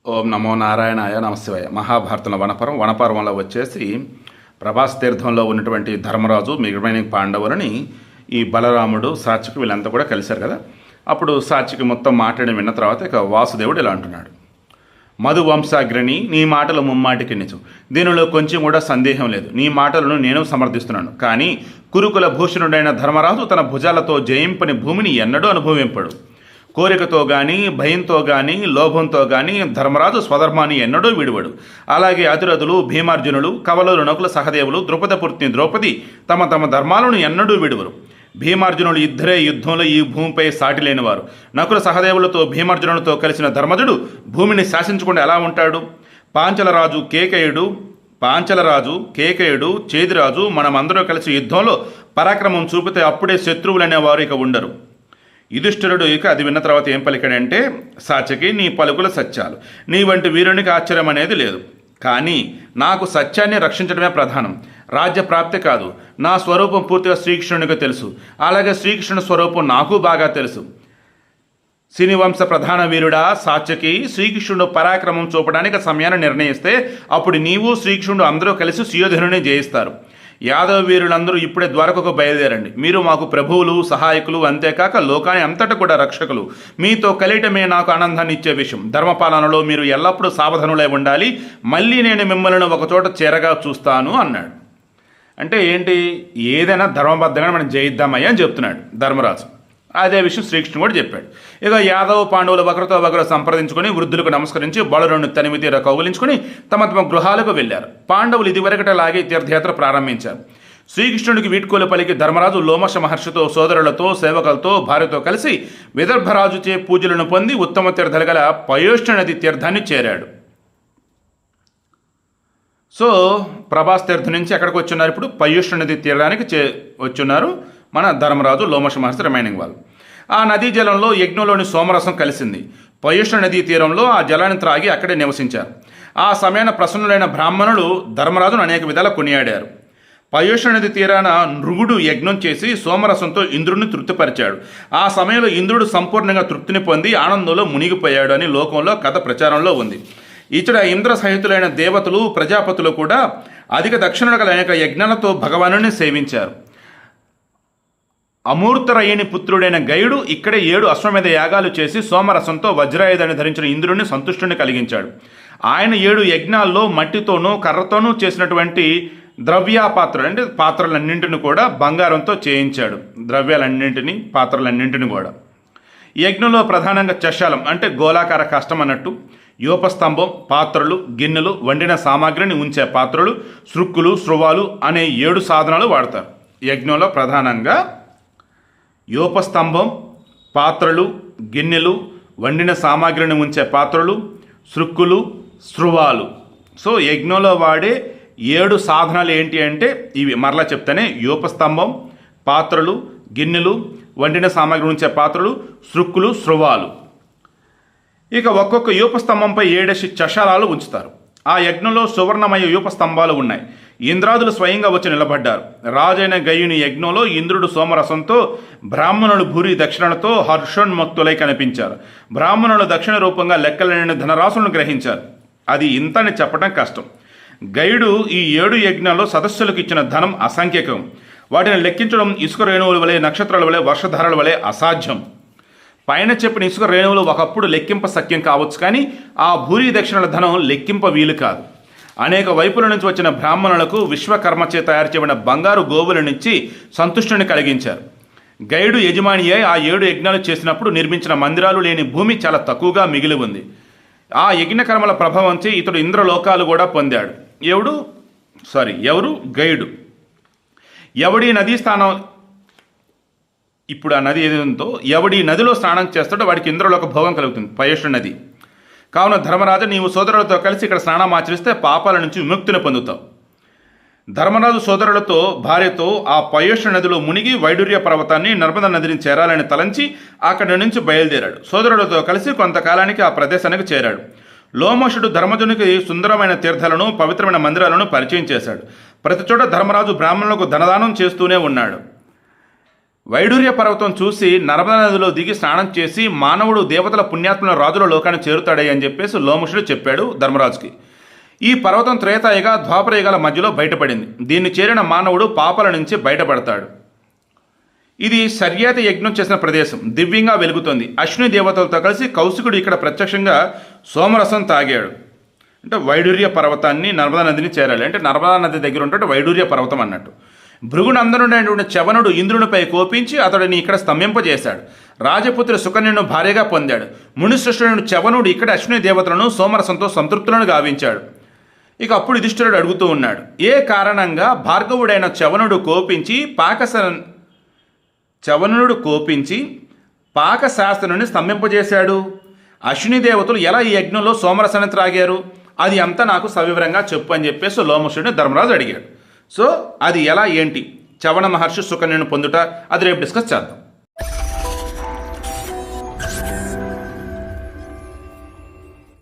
ఓం నమో నారాయణాయ నమశివాయ. మహాభారతంలో వనపర్వంలో వచ్చేసి ప్రభాస్ తీర్థంలో ఉన్నటువంటి ధర్మరాజు మిగిలిన పాండవులని ఈ బలరాముడు సాత్యకి వీళ్ళంతా కూడా కలిశారు కదా. అప్పుడు సాత్యకి మొత్తం మాట్లాడి విన్న తర్వాత ఇక వాసుదేవుడు ఇలా అంటున్నాడు: మధు వంశాగ్రణి, నీ మాటలు ముమ్మాటికి నిజం, దీనిలో కొంచెం కూడా సందేహం లేదు. నీ మాటలను నేను సమర్థిస్తున్నాను. కానీ కురుకుల భూషణుడైన ధర్మరాజు తన భుజాలతో జయింపని భూమిని ఎన్నడూ అనుభవింపడు. కోరికతో కానీ, భయంతో కానీ, లోభంతో కానీ ధర్మరాజు స్వధర్మాన్ని ఎన్నడూ విడువడు. అలాగే అతిరథులు, భీమార్జునులు, కవలులు, నకుల సహదేవులు, ద్రుపదపుత్ని ద్రౌపది తమ తమ ధర్మాలను ఎన్నడూ విడువరు. భీమార్జునులు ఇద్దరే యుద్ధంలో ఈ భూమిపై సాటి లేనివారు. నకుల సహదేవులతో భీమార్జునులతో కలిసిన ధర్మజుడు భూమిని శాసించకుండా ఎలా ఉంటాడు? పాంచలరాజు కేకయుడు చేదిరాజు మనమందరూ కలిసి యుద్ధంలో పరాక్రమం చూపితే అప్పుడే శత్రువులనేవారు ఇక ఉండరు. యుధిష్ఠిరుడు ఇక అది విన్న తర్వాత ఏం పలికాడంటే: సాత్యకి, నీ పలుకుల సత్యాలు, నీ వంటి వీరునికి ఆశ్చర్యం అనేది లేదు. కానీ నాకు సత్యాన్ని రక్షించడమే ప్రధానం, రాజ్య ప్రాప్తి కాదు. నా స్వరూపం పూర్తిగా శ్రీకృష్ణునికి తెలుసు. అలాగే శ్రీకృష్ణుని స్వరూపం నాకు బాగా తెలుసు. శినివంశ ప్రధాన వీరుడా సాత్యకి, శ్రీకృష్ణుడు పరాక్రమం చూపడానికి సమయాన్ని నిర్ణయిస్తే అప్పుడు నీవు శ్రీకృష్ణుడు అందరూ కలిసి సుయోధనుని జయిస్తారు. యాదవ వీరులందరూ ఇప్పుడే ద్వారకకు బయలుదేరండి. మీరు మాకు ప్రభువులు, సహాయకులు, అంతేకాక లోకాన్ని అంతటా కూడా రక్షకులు. మీతో కలియటమే నాకు ఆనందాన్ని ఇచ్చే విషయం. ధర్మపాలనలో మీరు ఎల్లప్పుడూ సావధానులై ఉండాలి. మళ్ళీ నేను మిమ్మల్ని ఒకచోట చేరగా చూస్తాను అన్నాడు. అంటే ఏంటి? ఏదైనా ధర్మబద్ధంగా మనం జయిద్దామయ్యా అని చెప్తున్నాడు ధర్మరాజు. అదే విషయం శ్రీకృష్ణుడు కూడా చెప్పాడు. ఇక యాదవ పాండవులు ఒకరితో ఒకరు సంప్రదించుకొని వృద్ధులకు నమస్కరించి బలులను తనివి తీర కౌగులించుకొని తమ తమ గృహాలకు వెళ్ళారు. పాండవులు ఇదివరకటలాగే తీర్థయాత్ర ప్రారంభించారు. శ్రీకృష్ణుడికి వీడ్కోలు పలికి ధర్మరాజు లోమశ మహర్షితో, సోదరులతో, సేవకులతో, భార్యతో కలిసి విదర్భరాజుచే పూజలను పొంది ఉత్తమ తీర్థలు గల పయోష్ణ నది తీర్థాన్ని చేరాడు. సో ప్రభాస్ తీర్థం నుంచి ఎక్కడికి వచ్చున్నారు? ఇప్పుడు పయోష్ణ నది తీరానికి వచ్చున్నారు మన ధర్మరాజు, లోమశ మహర్షి, రిమైనింగ్ వాళ్ళు. ఆ నదీ జలంలో యజ్ఞంలోని సోమరసం కలిసింది. పయోష్ణ నదీ తీరంలో ఆ జలాన్ని త్రాగి అక్కడే నివసించారు. ఆ సమయాన ప్రసన్నులైన బ్రాహ్మణులు ధర్మరాజును అనేక విధాలా కొనియాడారు. పయోష్ణ నది తీరాన నృగుడు యజ్ఞం చేసి సోమరసంతో ఇంద్రుడిని తృప్తిపరిచాడు. ఆ సమయంలో ఇంద్రుడు సంపూర్ణంగా తృప్తిని పొంది ఆనందంలో మునిగిపోయాడు అని లోకంలో కథ ప్రచారంలో ఉంది. ఇతడ ఇంద్ర సహితులైన దేవతలు, ప్రజాపతులు కూడా అధిక దక్షిణలు గల అనేక యజ్ఞాలతో భగవానుని సేవించారు. అమూర్తరయ్యని పుత్రుడైన గయుడు ఇక్కడే 7 అశ్వమేధ యాగాలు చేసి సోమరసంతో వజ్రాయుధాన్ని ధరించిన ఇంద్రుడిని సంతుష్టుని కలిగించాడు. ఆయన 7 యజ్ఞాల్లో మట్టితోనూ కర్రతోనూ చేసినటువంటి ద్రవ్యాపాత్రలు అంటే పాత్రలన్నింటిని కూడా బంగారంతో చేయించాడు. ద్రవ్యాలన్నింటినీ, పాత్రలన్నింటిని కూడా. యజ్ఞంలో ప్రధానంగా చషాలం అంటే గోళాకార కష్టం అన్నట్టు, యోపస్తంభం, పాత్రలు, గిన్నెలు, వండిన సామాగ్రిని ఉంచే పాత్రలు, సృక్కులు, స్రువాలు అనే 7 సాధనాలు వాడతారు. యజ్ఞంలో ప్రధానంగా యోపస్తంభం, పాత్రలు, గిన్నెలు, వండిన సామాగ్రిని ఉంచే పాత్రలు, సృక్కులు, స్రువాలు. సో యజ్ఞంలో వాడే 7 సాధనాలు ఏంటి అంటే ఇవి మరలా చెప్తానే: యోపస్తంభం, పాత్రలు, గిన్నెలు, వండిన సామాగ్రి ఉంచే పాత్రలు, సృక్కులు, స్రువాలు. ఇక ఒక్కొక్క యూపస్తంభంపై 7 చషాలాలు ఉంచుతారు. ఆ యజ్ఞంలో సువర్ణమయ యూపస్తంభాలు ఉన్నాయి. ఇంద్రాదులు స్వయంగా వచ్చి నిలబడ్డారు. రాజైన గయుని యజ్ఞంలో ఇంద్రుడు సోమరసంతో, బ్రాహ్మణులు భూరి దక్షిణలతో హర్షోన్ముక్తులై కనిపించారు. బ్రాహ్మణులు దక్షిణ రూపంగా లెక్కలేని ధనరాశులను గ్రహించారు. అది ఇంతని చెప్పడం కష్టం. గయుడు ఈ 7 యజ్ఞాల్లో సదస్సులకు ఇచ్చిన ధనం అసంఖ్యకం. వాటిని లెక్కించడం ఇసుక రేణువుల వలె, నక్షత్రాల వలె, వర్షధారల వలె అసాధ్యం. పైన చెప్పిన ఇసుక రేణువులు ఒకప్పుడు లెక్కింప సఖ్యం కావచ్చు, కానీ ఆ భూరి దక్షిణల ధనం లెక్కింప వీలు కాదు. అనేక వైపుల నుంచి వచ్చిన బ్రాహ్మణులకు విశ్వకర్మచే తయారు చేయబడిన బంగారు గోవులనిచ్చి సంతుష్టిని కలిగించారు. గైడు యజమాని అయి ఆ 7 యజ్ఞాలు చేసినప్పుడు నిర్మించిన మందిరాలు లేని భూమి చాలా తక్కువగా మిగిలి ఉంది. ఆ యజ్ఞకర్మల ప్రభావంచే ఇతడు ఇంద్రలోకాలు కూడా పొందాడు. ఎవరు? గైడు. ఎవడి నదీ స్థానం, ఇప్పుడు ఆ నది ఏది ఉందో, ఎవడి నదిలో స్నానం చేస్తాడో వాడికి ఇంద్రలోక భోగం కలుగుతుంది, పయోష్ణ నది. కావున ధర్మరాజు, నీవు సోదరులతో కలిసి ఇక్కడ స్నానం ఆచరిస్తే పాపాల నుంచి విముక్తిని పొందుతావు. ధర్మరాజు సోదరులతో, భార్యతో ఆ పయోష్ణ నదిలో మునిగి వైడూర్య పర్వతాన్ని, నర్మదా నదిని చేరాలని తలంచి అక్కడి నుంచి బయలుదేరాడు. సోదరులతో కలిసి కొంతకాలానికి ఆ ప్రదేశానికి చేరాడు. లోమశుడు ధర్మజునికి సుందరమైన తీర్థాలను, పవిత్రమైన మందిరాలను పరిచయం చేశాడు. ప్రతి చోట ధర్మరాజు బ్రాహ్మణులకు ధనదానం చేస్తూనే ఉన్నాడు. వైడూర్య పర్వతం చూసి నర్మదా నదిలో దిగి స్నానం చేసి మానవుడు దేవతల పుణ్యాత్మల రాజుల లోకాన్ని చేరుతాడే అని చెప్పేసి లోమశుడు చెప్పాడు ధర్మరాజుకి. ఈ పర్వతం త్రేతాయుగ ద్వాపరయుగాల మధ్యలో బయటపడింది. దీన్ని చేరిన మానవుడు పాపాల నుంచి బయటపడతాడు. ఇది శర్యాతి యజ్ఞం చేసిన ప్రదేశం, దివ్యంగా వెలుగుతోంది. అశ్విని దేవతలతో కలిసి కౌశికుడు ఇక్కడ ప్రత్యక్షంగా సోమరసం తాగాడు. అంటే వైడూర్య పర్వతాన్ని నర్మదా నదిని చేరాలి అంటే నర్మదా నది దగ్గర ఉంటే వైడూర్య పర్వతం అన్నట్టు. భృగునందనుడైనటువంటి చవనుడు ఇంద్రునిపై కోపించి అతడిని ఇక్కడ స్తంభింపజేశాడు. రాజపుత్రి సుకన్యను భార్యగా పొందాడు. మునిశ్రేష్ఠుడైన చవనుడు ఇక్కడ అశ్విని దేవతలను సోమరసంతో సంతృప్తులను గావించాడు. ఇక అప్పుడు యుధిష్ఠిరుడు అడుగుతూ ఉన్నాడు, ఏ కారణంగా భార్గవుడైన చవనుడు కోపించి పాకశాస్త్రుని స్తంభింపజేశాడు? అశ్విని దేవతలు ఎలా ఈ యజ్ఞంలో సోమరసాన్ని త్రాగారు? అది అంతా నాకు సవివరంగా చెప్పు అని చెప్పేసి లోమశుడిని ధర్మరాజు అడిగాడు. సో అది ఎలా ఏంటి చవన మహర్షి సుకన్యను పొందుట అది రేపు డిస్కస్ చేద్దాం.